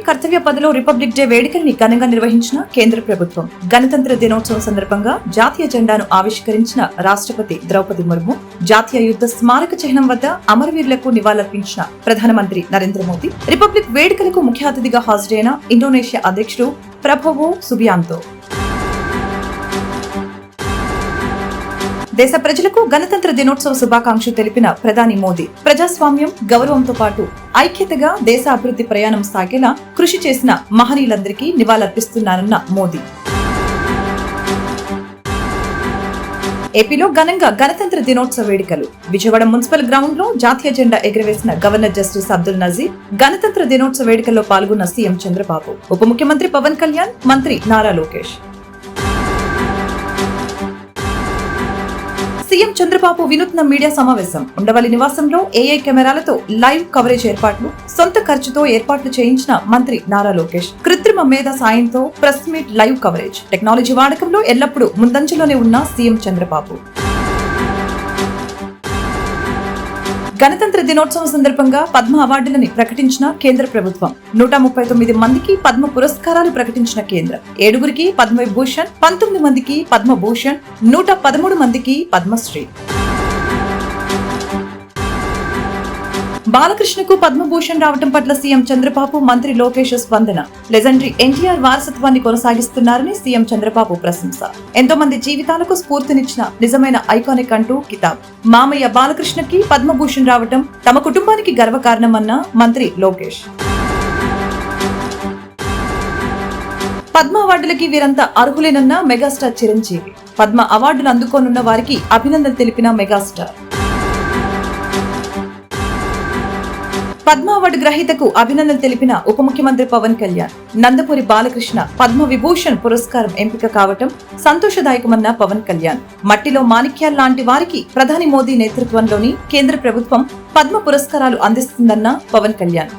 కర్తవ్య పథలో republic day వేడుకల్ని ఘనంగా నిర్వహించిన కేంద్ర ప్రభుత్వం. గణతంత్ర దినోత్సవం సందర్భంగా జాతీయ జెండాను ఆవిష్కరించిన రాష్ట్రపతి ద్రౌపది ముర్ము, జాతీయ యుద్ధ స్మారక చిహ్నం వద్ద అమరవీరులకు నివాళులర్పించిన ప్రధానమంత్రి నరేంద్ర మోదీ, రిపబ్లిక్ వేడుకలకు ముఖ్య అతిథిగా హాజరైన ఇండోనేషియా అధ్యక్షుడు ప్రభోవో సుబియాంతో. దేశ ప్రజలకు గణతంత్ర దినోత్సవ శుభాకాంక్షలు తెలిపిన ప్రధాని మోదీ, ప్రజాస్వామ్యం, గౌరవంతో పాటు ఐక్యతగా దేశ అభివృద్ధి ప్రయాణం సాగేలా కృషి చేసిన మహనీయులందరికీ నివాళులర్పిస్తున్నారన్న మోదీ. ఏపీలో ఘనంగా గణతంత్ర దినోత్సవ వేడుకలు. విజయవాడ మున్సిపల్ గ్రౌండ్ లో జాతీయ జెండా ఎగురవేసిన గవర్నర్ జస్టిస్ అబ్దుల్ నజీర్, గణతంత్ర దినోత్సవ వేడుకల్లో పాల్గొన్న సీఎం చంద్రబాబు, ఉప ముఖ్యమంత్రి పవన్ కళ్యాణ్, మంత్రి నారా లోకేష్. సీఎం చంద్రబాబు వినూత్న మీడియా సమావేశం. ఉండవల్లి నివాసంలో ఏఐ కెమెరాలతో లైవ్ కవరేజ్ ఏర్పాట్లు, సొంత ఖర్చుతో ఏర్పాట్లు చేయించిన మంత్రి నారా లోకేష్. కృత్రిమ మేధ సాయంతో press meet live coverage. Technology వాడకంలో ఎల్లప్పుడూ ముందంజలోనే ఉన్న సీఎం చంద్రబాబు. గణతంత్ర దినోత్సవం సందర్భంగా పద్మ అవార్డులని ప్రకటించిన కేంద్ర ప్రభుత్వం. 139 మందికి పద్మ పురస్కారాలు ప్రకటించిన కేంద్రం. 7గురికి పద్మవిభూషణ్, 19 మందికి పద్మభూషణ్, 113 మందికి పద్మశ్రీ. బాలకృష్ణకు పద్మభూషణ్ రావటం పట్ల సీఎం చంద్రబాబు, మంత్రి లోకేష్ స్పందన. లెజెండరీ ఎన్టీఆర్ వారసత్వాన్ని కొనసాగిస్తున్నారని సీఎం చంద్రబాబు ప్రశంస. ఎంతో మంది జీవితాలకు స్ఫూర్తినిచ్చిన నిజమైన ఐకానిక్ అంటూ కితాబ్. మామయ్య బాలకృష్ణకి పద్మభూషణ్ రావటం తమ కుటుంబానికి గర్వకారణమన్న మంత్రి లోకేష్. పద్మ అవార్డులకి వీరంతా అర్హులేనన్న మెగాస్టార్ చిరంజీవి. పద్మ అవార్డులు అందుకోనున్న వారికి అభినందనలు తెలిపిన మెగాస్టార్. పద్మ అవార్డు గ్రహీతకు అభినందనలు తెలిపిన ఉప ముఖ్యమంత్రి పవన్ కళ్యాణ్. నందమూరి బాలకృష్ణ పద్మ విభూషణ్ పురస్కారం ఎంపిక కావటం సంతోషదాయకమన్న పవన్ కళ్యాణ్. మట్టిలో మాణిక్యాల్ లాంటి వారికి ప్రధాని మోదీ నేతృత్వంలోని కేంద్ర ప్రభుత్వం పద్మ పురస్కారాలు అందిస్తుందన్న పవన్ కళ్యాణ్.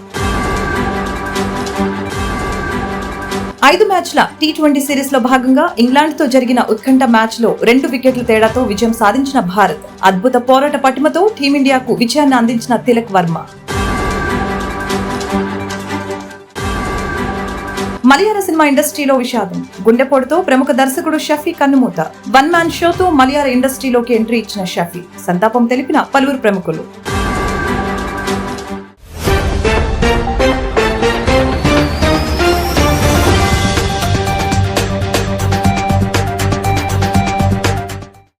5 మ్యాచ్ల T20 సిరీస్ లో భాగంగా ఇంగ్లాండ్ తో జరిగిన ఉత్కంఠ మ్యాచ్ లో 2 వికెట్ల తేడాతో విజయం సాధించిన భారత్. అద్భుత పోరాట పటిమతో టీమిండియాకు విజయాన్ని అందించిన తిలక్ వర్మ. మలయాళ సినిమా ఇండస్ట్రీలో విషాదం. గుండెపోటుతో ప్రముఖ దర్శకుడు షఫీ కన్నుమూత. 1 మ్యాన్ షోతో మలయాళ ఇండస్ట్రీలోకి ఎంట్రీ ఇచ్చిన షఫీ. సంతాపం తెలిపిన పలువురు ప్రముఖులు.